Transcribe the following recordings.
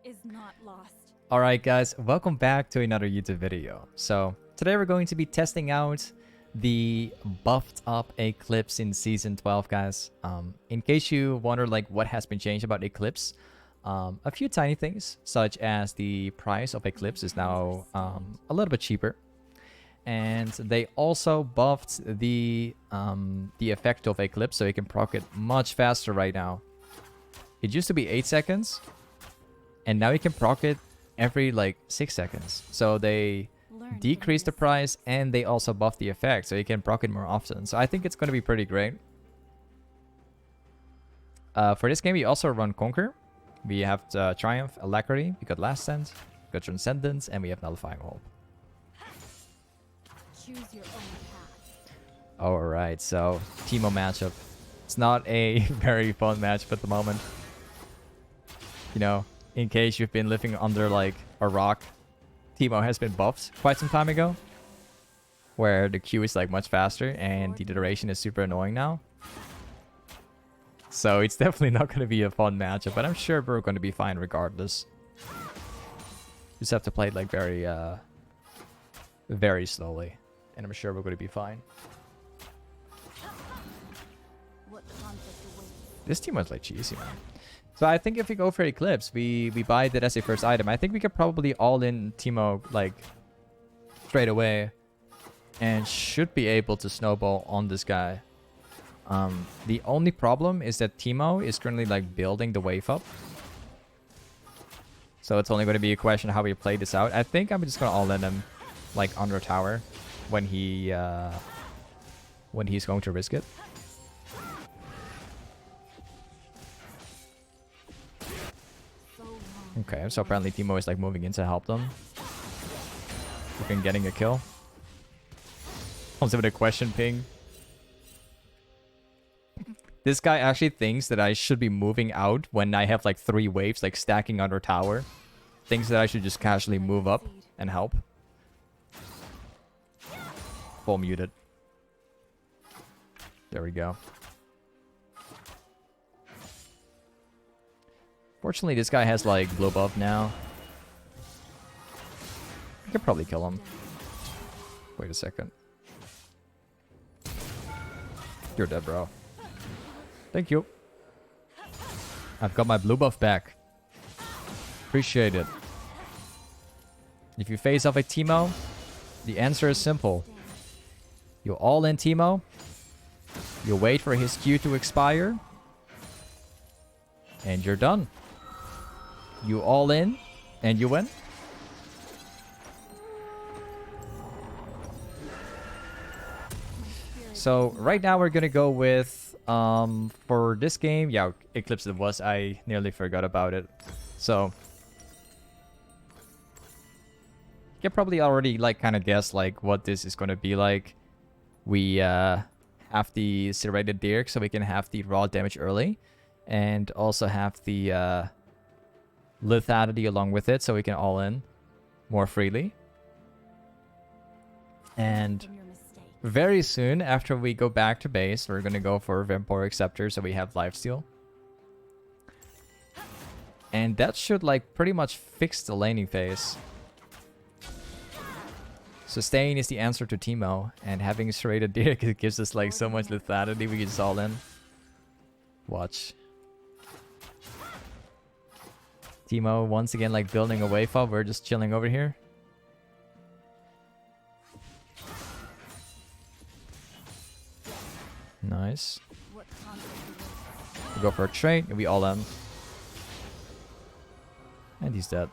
is not lost. Alright guys, welcome back to another YouTube video. So today we're going to be testing out the buffed up Eclipse in Season 12 guys. In case you wonder like what has been changed about Eclipse, a few tiny things such as the price of Eclipse is now a little bit cheaper. And they also buffed the effect of Eclipse so you can proc it much faster right now. It used to be 8 seconds and now you can proc it every like 6 seconds. So they decreased the price and they also buffed the effect so you can proc it more often. So I think it's going to be pretty great. For this game we also run Conquer. We have Triumph, Alacrity, we got Last Stand, we got Transcendence, and we have Nullifying Hope. Choose your own path. Alright, so Teemo matchup. It's not a very fun matchup at the moment. You know, in case you've been living under like a rock, Teemo has been buffed quite some time ago, where the Q is like much faster and the duration is super annoying now. So it's definitely not going to be a fun matchup, but I'm sure we're going to be fine regardless. Just have to play it like very slowly, and I'm sure we're going to be fine. This team was like cheesy, man. So I think if we go for Eclipse, we buy that as a first item. I think we could probably all in Teemo like straight away and should be able to snowball on this guy. The only problem is that Teemo is currently like building the wave up. So it's only going to be a question of how we play this out. I think I'm just going to all in him like under tower when he's going to risk it. Okay, so apparently Teemo is like moving in to help them. Looking getting a kill. Comes with a question ping. This guy actually thinks that I should be moving out when I have like 3 waves like stacking under tower. Thinks that I should just casually move up and help. Full muted. There we go. Fortunately, this guy has like blow buff now. I could probably kill him. Wait a second. You're dead, bro. Thank you. I've got my blue buff back. Appreciate it. If you face off a Teemo, the answer is simple. You all in Teemo. You wait for his Q to expire. And you're done. You all in, and you win. So right now we're gonna go with for this game, yeah, Eclipse it was. I nearly forgot about it. So you can probably already like kind of guess like what this is gonna be like. We have the serrated Dirk, so we can have the raw damage early, and also have the lethality along with it, so we can all in more freely. And very soon after we go back to base, we're gonna go for Vamporic Scepter, so we have lifesteal. And that should like pretty much fix the laning phase. Sustain is the answer to Teemo, and having serrated Dirk it gives us like so much lethality we can just all in. Watch. Teemo once again like building a wave up. We're just chilling over here. Nice. We go for a trade and we all in. And he's dead.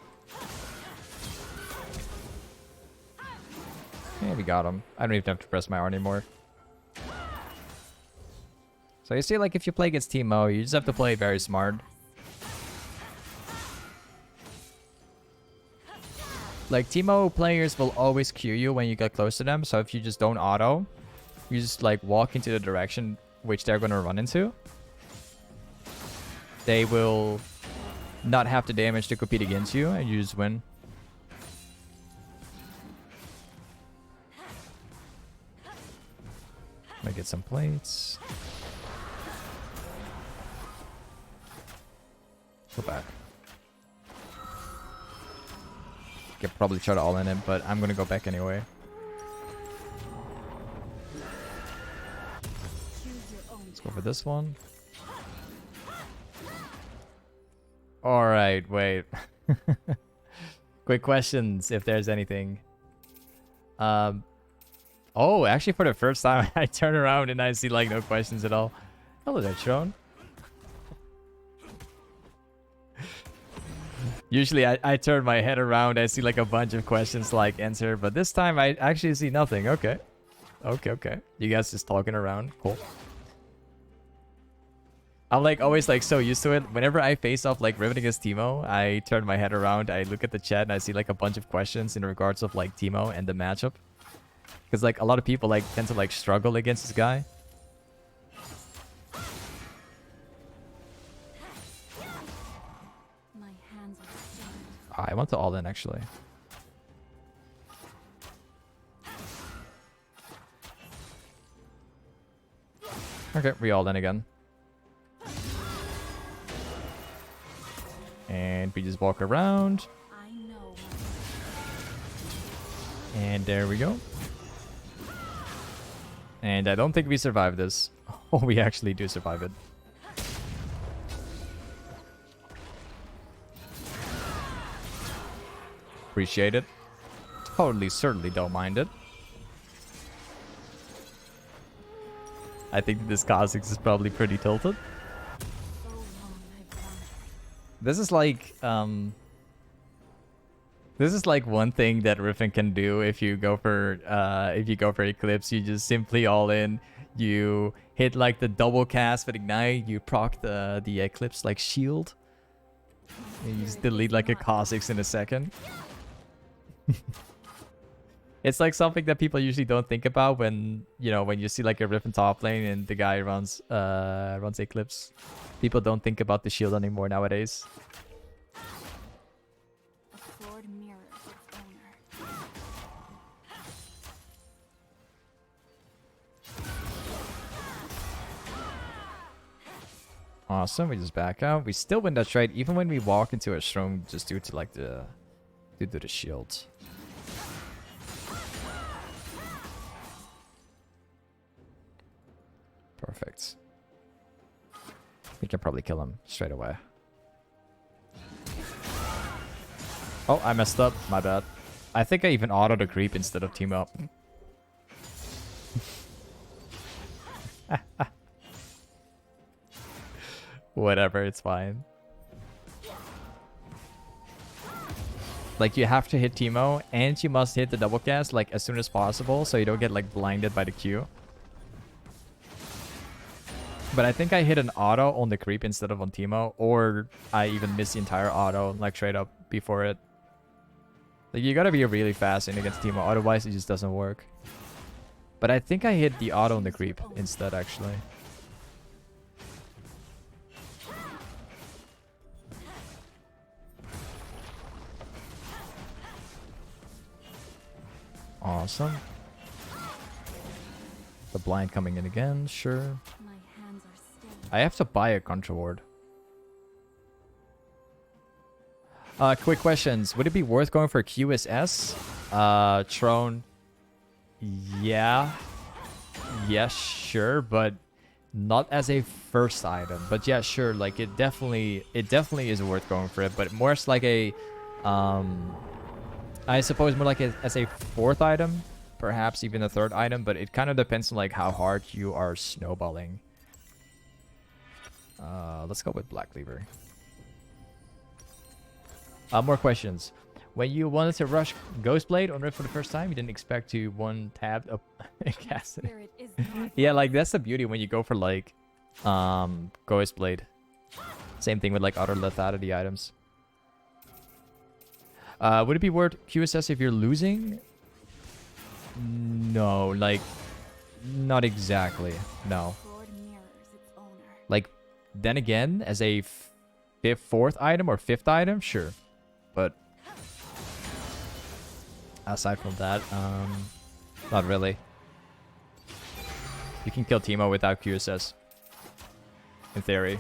Yeah, we got him. I don't even have to press my R anymore. So you see, like if you play against Teemo, you just have to play very smart. Like, Teemo players will always Q you when you get close to them, so if you just don't auto, you just, like, walk into the direction which they're gonna run into. They will not have the damage to compete against you, and you just win. Might get some plates. Go back. Could probably try to all in it, but I'm gonna go back anyway. Let's go for this one. Alright, wait. Quick questions, if there's anything. Oh, actually for the first time, I turn around and I see like no questions at all. Hello there, Tron. Usually I turn my head around, I see like a bunch of questions like answer, but this time I actually see nothing. Okay. Okay. You guys just talking around. Cool. I'm like always like so used to it. Whenever I face off like Riven against Teemo, I turn my head around, I look at the chat and I see like a bunch of questions in regards of like Teemo and the matchup. Because like a lot of people like tend to like struggle against this guy. My hands are stained. I want to all in actually. Okay, we all in again. And we just walk around. I know. And there we go. And I don't think we survive this. Oh, we actually do survive it. Appreciate it. Totally, certainly don't mind it. I think this Kha'Zix is probably pretty tilted. So long I've wandered. This is like one thing that Riven can do if you go for Eclipse. You just simply all in. You hit like the double cast with Ignite. You proc the Eclipse like shield. And you just delete like a Kha'Zix in a second. It's like something that people usually don't think about when you see like a Riven top lane and the guy runs Eclipse. People don't think about the shield anymore nowadays. A sword mirrors its owner. Awesome, we just back out. We still win that trade even when we walk into a strong just due to like the shield. Perfect. We can probably kill him straight away. Oh, I messed up. My bad. I think I even autoed a creep instead of team up. Whatever, it's fine. Like, you have to hit Teemo, and you must hit the double cast, like, as soon as possible, so you don't get, like, blinded by the Q. But I think I hit an auto on the creep instead of on Teemo, or I even missed the entire auto, like, straight up before it. Like, you gotta be really fast in against Teemo, otherwise it just doesn't work. But I think I hit the auto on the creep instead, actually. Awesome. The blind coming in again, sure. My hands are stained. I have to buy a contra ward. Quick questions. Would it be worth going for QSS? Tron. Yeah. Yes, sure, but not as a first item. But yeah, sure, like it definitely is worth going for it, but more as like a I suppose more like as a fourth item, perhaps even a third item, but it kind of depends on like how hard you are snowballing. Let's go with Black Cleaver. More questions. When you wanted to rush Ghostblade on Rift for the first time, you didn't expect to one tab up cast it. Spirit is not Yeah, like that's the beauty when you go for like Ghostblade. Same thing with like other lethality items. Would it be worth QSS if you're losing? No, like not exactly. No. sword mirrors its owner. Like then again, as a fourth item or fifth item, sure. But aside from that, not really. You can kill Teemo without QSS. In theory.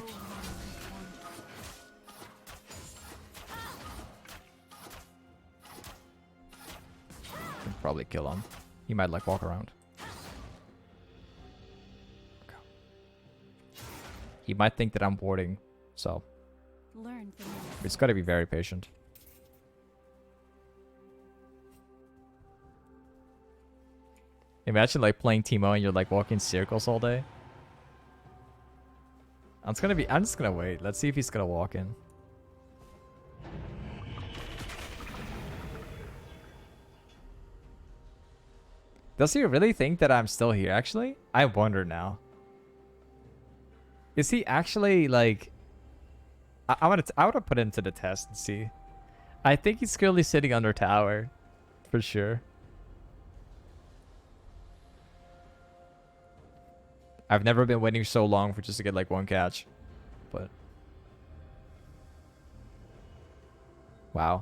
probably kill him. He might like walk around. Okay. He might think that I'm warding, so Learn from your it's got to be very patient. Imagine like playing Teemo and you're like walking circles all day. I'm just gonna wait. Let's see if he's gonna walk in. Does he really think that I'm still here, actually? I wonder now. Is he actually, like... I want to put him to the test and see. I think he's currently sitting under tower. For sure. I've never been waiting so long for just to get, like, one catch. But... Wow.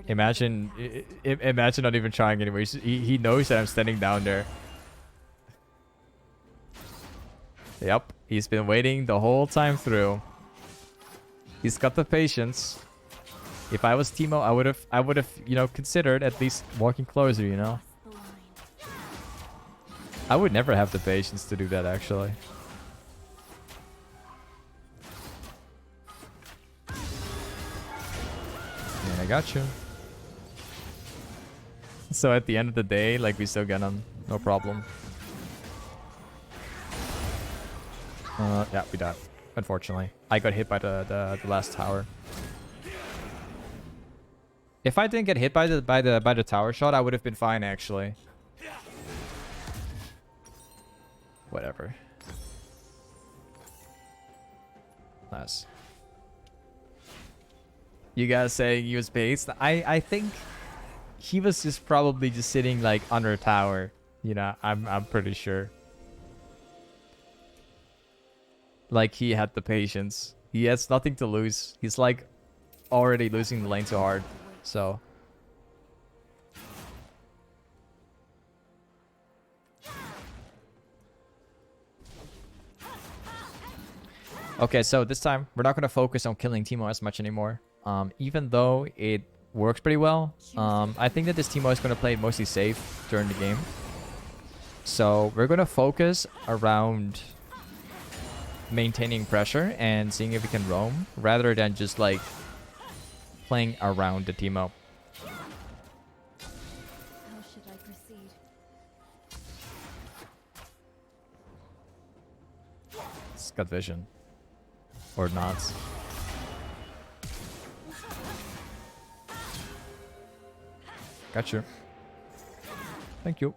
Imagine, imagine not even trying anymore. He knows that I'm standing down there. Yep, he's been waiting the whole time through. He's got the patience. If I was Teemo, I would have, you know, considered at least walking closer, you know. the line. I would never have the patience to do that, actually. And I got you. So at the end of the day, like, we still get him. No problem. Yeah, we died. Unfortunately. I got hit by the last tower. If I didn't get hit by the tower shot, I would have been fine, actually. Whatever. Nice. You guys saying he was based? I think he was just probably just sitting like under a tower. You know, I'm pretty sure. Like, he had the patience. He has nothing to lose. He's like already losing the lane too hard. So okay, so this time we're not going to focus on killing Teemo as much anymore. Even though it works pretty well, I think that this Teemo is going to play it mostly safe during the game. So we're going to focus around maintaining pressure and seeing if we can roam, rather than just like playing around the Teemo. How should I proceed? It's got vision. Or not. Got you. Thank you.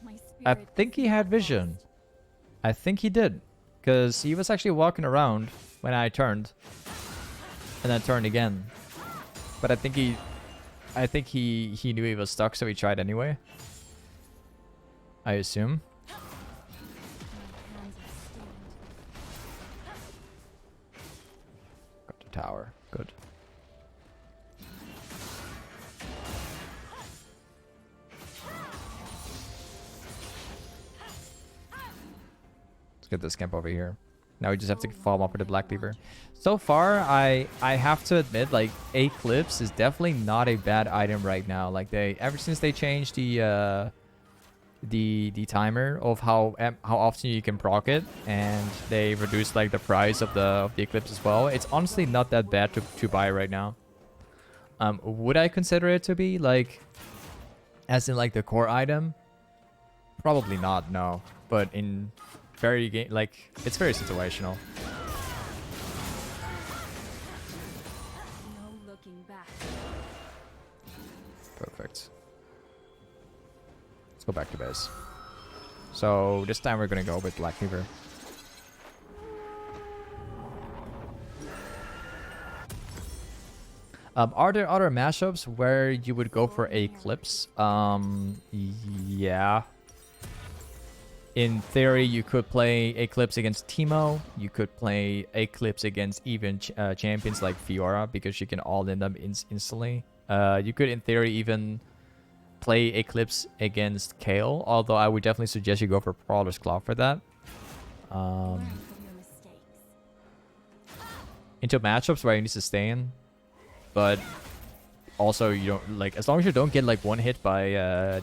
My I spirit think he had vision. I think he did. Because he was actually walking around when I turned. And then turned again. But I think he knew he was stuck, so he tried anyway. I assume. My hands are stained. Got the tower. Good. Let's get this camp over here. Now we just have to follow up with the black cleaver. So far, I have to admit, like, Eclipse is definitely not a bad item right now. Like, ever since they changed the timer of how often you can proc it, and they reduced like the price of the Eclipse as well, it's honestly not that bad to buy right now. Would I consider it to be like, as in like the core item? Probably not, no. But in it's very situational. No looking back. Perfect. Let's go back to base. So this time we're gonna go with black cleaver. Are there other mashups where you would go for Eclipse? Yeah. In theory, you could play Eclipse against Teemo. You could play Eclipse against even champions like Fiora, because you can all-in them instantly. You could, in theory, even play Eclipse against Kale, although I would definitely suggest you go for Prowler's Claw for that. Learn from your mistakes. Into matchups where you need to stay in. But also you don't like, as long as you don't get like one hit by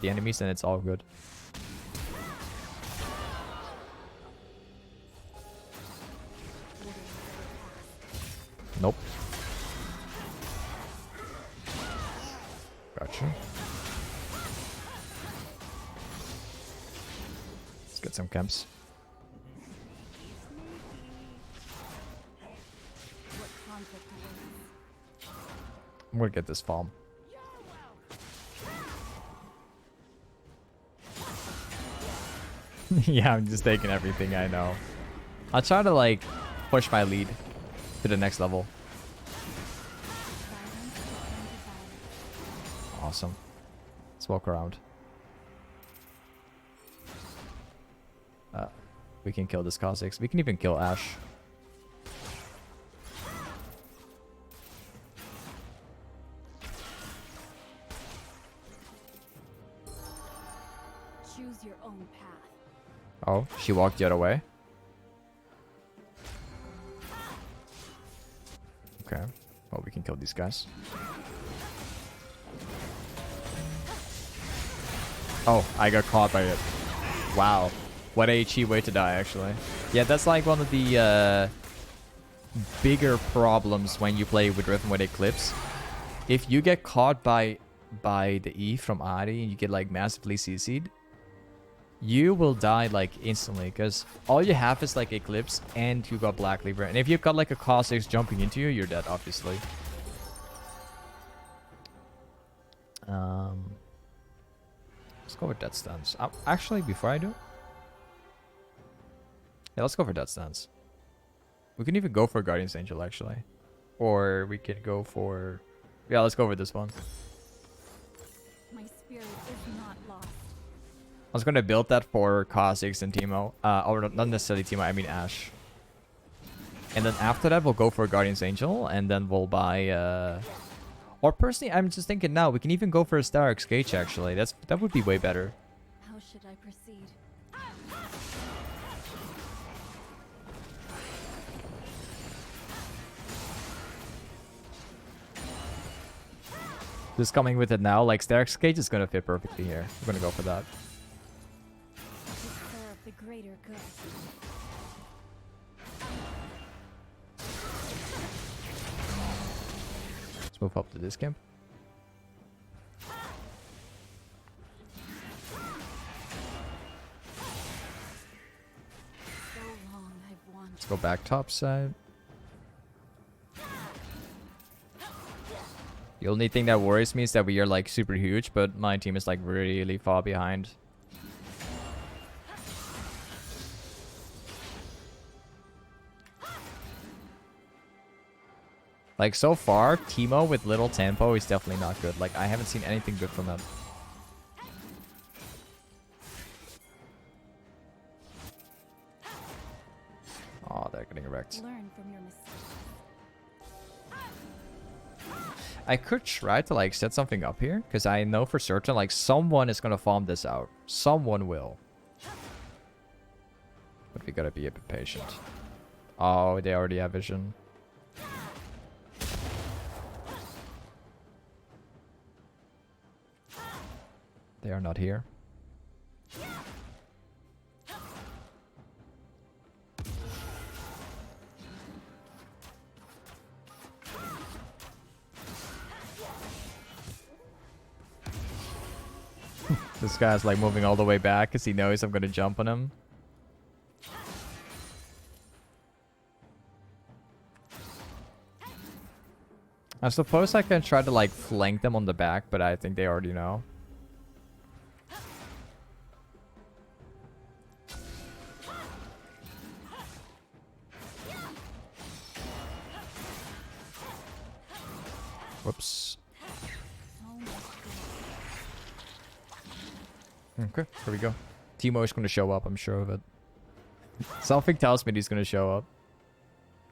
the enemies, then it's all good. Nope. Gotcha. Let's get some camps. What conflict awaits? I'm gonna get this farm. Yeah, I'm just taking everything I know. I'll try to like push my lead to the next level. Awesome. Let's walk around. We can kill this Kha'Zix. We can even kill Ashe. Choose your own path. Oh, she walked the other way. Okay. Well, we can kill these guys. Oh, I got caught by it. Wow. What a cheap way to die, actually. Yeah, that's like one of the bigger problems when you play with Riven with Eclipse. If you get caught by the E from Ahri and you get like massively CC'd, you will die like instantly, because all you have is like Eclipse and you got Black Cleaver. And if you've got like a Kha'Zix jumping into you, you're dead, obviously. Let's go with Death Stance. Actually, before I do, yeah, let's go for Death Stance. We can even go for Guardian's Angel, actually. Or we could go for... Yeah, let's go for this one. My spirit is not lost. I was going to build that for Kha'Zix and Teemo. Or not necessarily Teemo, I mean Ashe. And then after that, we'll go for Guardian's Angel. And then we'll buy... Or personally, I'm just thinking now, we can even go for a steraks gage, actually. That would be way better. How should I proceed? Just coming with it now, like steraks gage is gonna fit perfectly here. I'm gonna go for that. To serve the greater good. Let's move up to this camp. So long I've wanted. Let's go back top side. The only thing that worries me is that we are like super huge, but my team is like really far behind. Like so far, Teemo with little tempo is definitely not good. Like I haven't seen anything good from them. Oh, they're getting wrecked. Learn from your mistakes. I could try to like set something up here, because I know for certain like someone is gonna farm this out. Someone will. But we gotta be a bit patient. Oh, they already have vision. They are not here. This guy's like moving all the way back because he knows I'm gonna jump on him. I suppose I can try to like flank them on the back, but I think they already know. Whoops. Okay, here we go. Teemo is going to show up, I'm sure of it. Something tells me he's going to show up.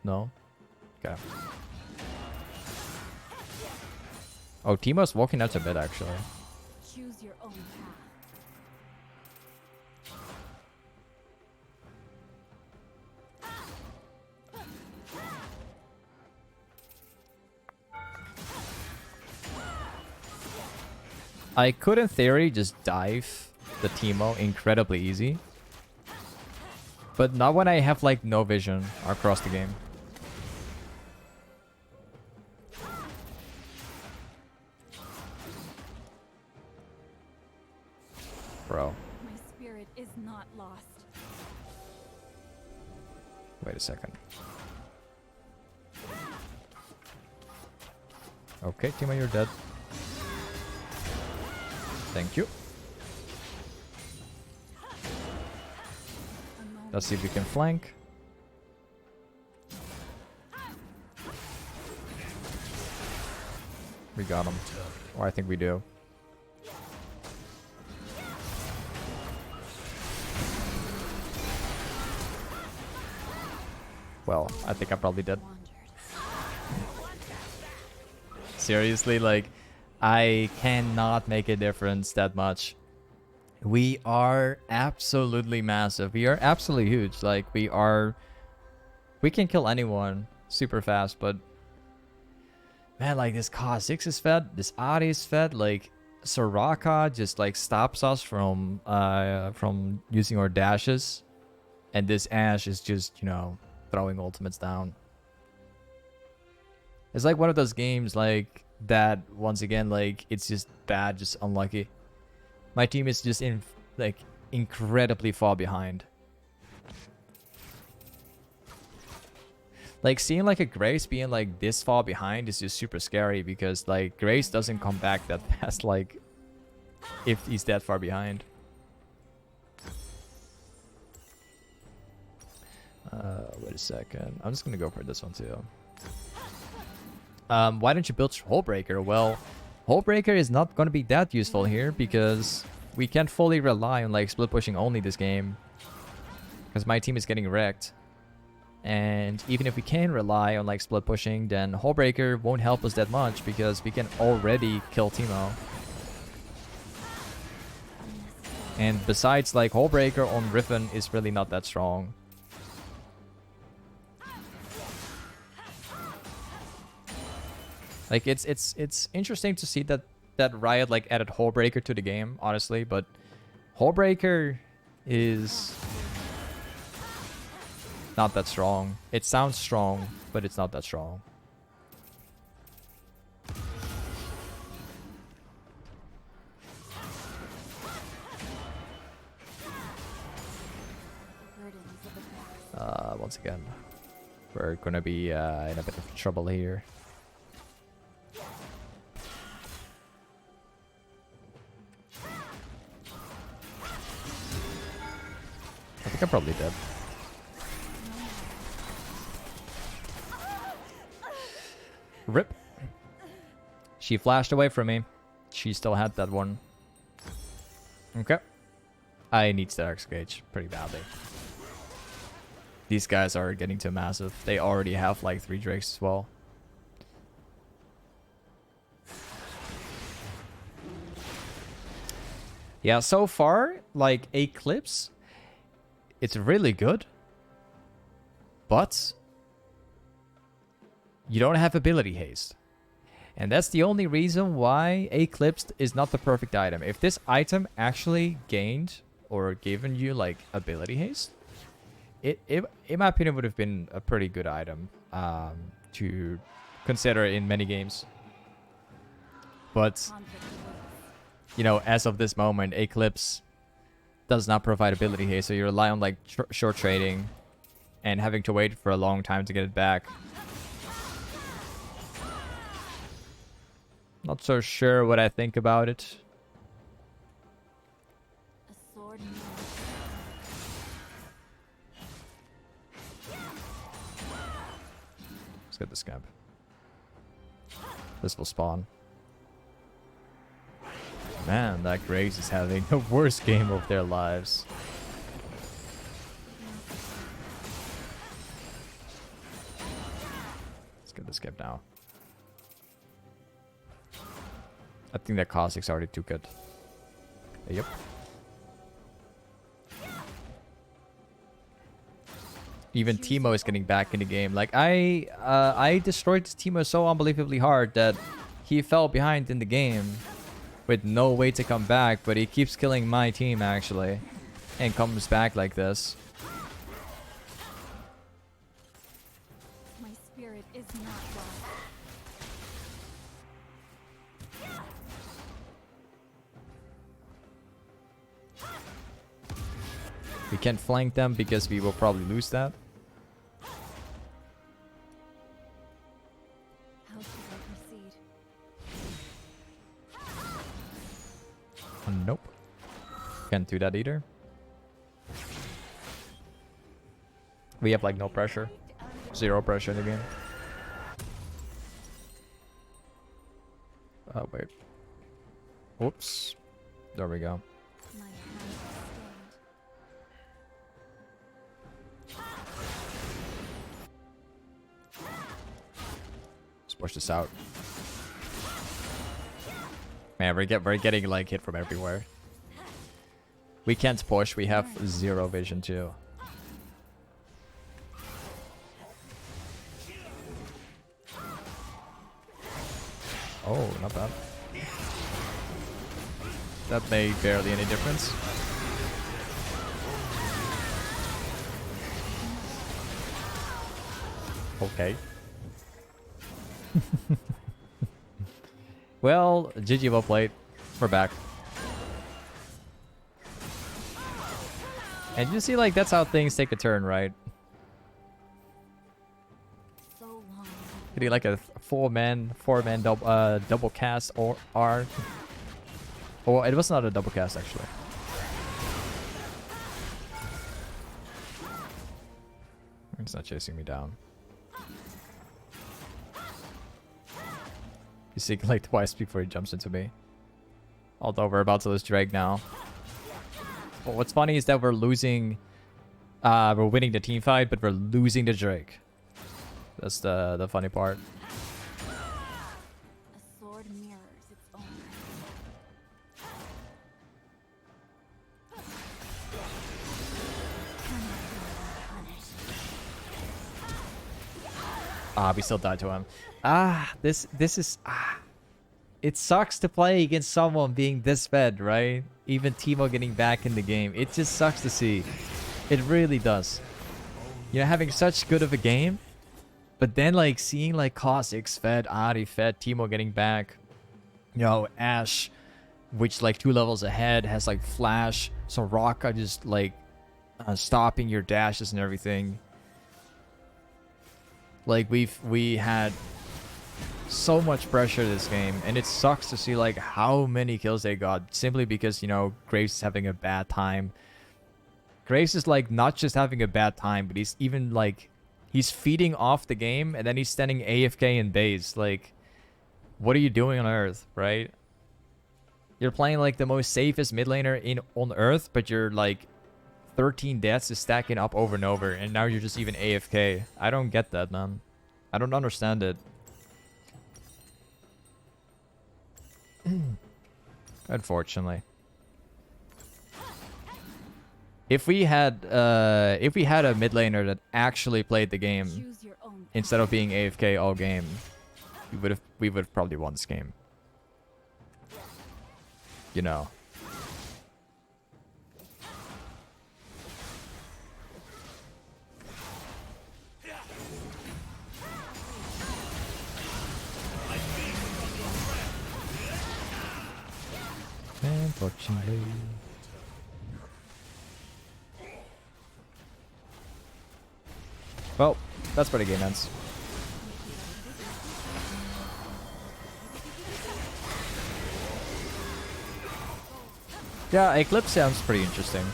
No? Okay. Oh, Teemo's walking out to mid, actually. Choose your own path. I could, in theory, just dive the Teemo incredibly easy. But not when I have, like, no vision across the game. Bro. My spirit is not lost. Wait a second. Okay, Teemo, you're dead. Thank you. Let's see if we can flank. We got him. Or I think we do. Well, I think I probably did. Seriously, like, I cannot make a difference that much. We are absolutely massive. We are absolutely huge. Like, we can kill anyone super fast, but man, like, this Kha'Zix is fed, this Ahri is fed, like, Soraka just, like, stops us from using our dashes, and this Ashe is just, you know, throwing ultimates down. It's like one of those games, like, that, once again, like, it's just bad, just unlucky. My team is just incredibly far behind. Like, seeing, like, a Grace being, like, this far behind is just super scary, because, like, Grace doesn't come back that fast, like, if he's that far behind. Wait a second. I'm just gonna go for this one too. Why don't you build Hullbreaker? Well, Hullbreaker is not gonna be that useful here because we can't fully rely on, like, split pushing only this game, because my team is getting wrecked. And even if we can rely on, like, split pushing, then Hullbreaker won't help us that much because we can already kill Teemo. And besides, like, Hullbreaker on Riven is really not that strong. Like, it's interesting to see that Riot, like, added Hullbreaker to the game, honestly, but Hullbreaker is not that strong. It sounds strong, but it's not that strong. Once again, we're gonna be in a bit of trouble here. I think I'm probably dead. Rip. She flashed away from me. She still had that one. Okay. I need steraks gage pretty badly. These guys are getting too massive. They already have, like, 3 drakes as well. Yeah, so far, like, Eclipse, it's really good, but you don't have ability haste. And that's the only reason why Eclipsed is not the perfect item. If this item actually gained or given you, like, ability haste, it in my opinion would have been a pretty good item to consider in many games. But, you know, as of this moment, Eclipse does not provide ability haste, so you rely on, like, short trading and having to wait for a long time to get it back. Not so sure what I think about it. Let's get the scamp. This will spawn. Man, that Graves is having the worst game of their lives. Let's get the skip now. I think that Kha'Zix already took it. Yep. Even Teemo is getting back in the game. Like, I destroyed Teemo so unbelievably hard that he fell behind in the game. with no way to come back, but he keeps killing my team actually, and comes back like this. My spirit is not lost. We can't flank them because we will probably lose that. How should I proceed? Nope. Can't do that either. We have like no pressure. Zero pressure in the game. Oh, wait. Whoops. There we go. My hands are Let's push this out. Man, we're getting like hit from everywhere. We can't push. We have zero vision too. Oh, not bad. That made barely any difference. Okay. Well, GG, well played. We're back. And you see, like, that's how things take a turn, right? so long. Getting like a four-man double cast or R. Oh, it was not a double cast actually. It's not chasing me down. You see, like twice before he jumps into me. Although we're about to lose Drake now. But what's funny is that we're losing. We're winning the team fight, but we're losing the Drake. That's the funny part. A sword mirrors its own. Ah, we still died to him. This is it sucks to play against someone being this fed, right? Even Teemo getting back in the game. It just sucks to see. It really does. You know, having such good of a game, but then like seeing like Kha'Zix fed, Ahri fed, Teemo getting back. You know, Ashe, which like 2 levels ahead, has like flash. So Raka just like stopping your dashes and everything. Like we had so much pressure this game, and it sucks to see like how many kills they got simply because, you know, Graves is having a bad time. Graves is like not just having a bad time, but he's even like he's feeding off the game, and then he's standing AFK in base. Like, what are you doing on Earth, right? You're playing like the most safest mid laner on Earth, but you're like 13 deaths is stacking up over and over, and now you're just even AFK. I don't get that, man. I don't understand it. Unfortunately. If we had a mid laner that actually played the game Choose your own path. instead of being AFK all game, we would have probably won this game. You know. Unfortunately. Well, that's where the game ends. Yeah, Eclipse sounds pretty interesting.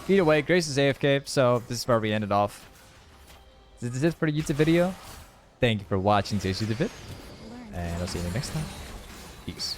Either way, Grace is AFK, so this is where we ended off. This is it for the YouTube video. Thank you for watching today's YouTube vid, and I'll see you next time. Peace.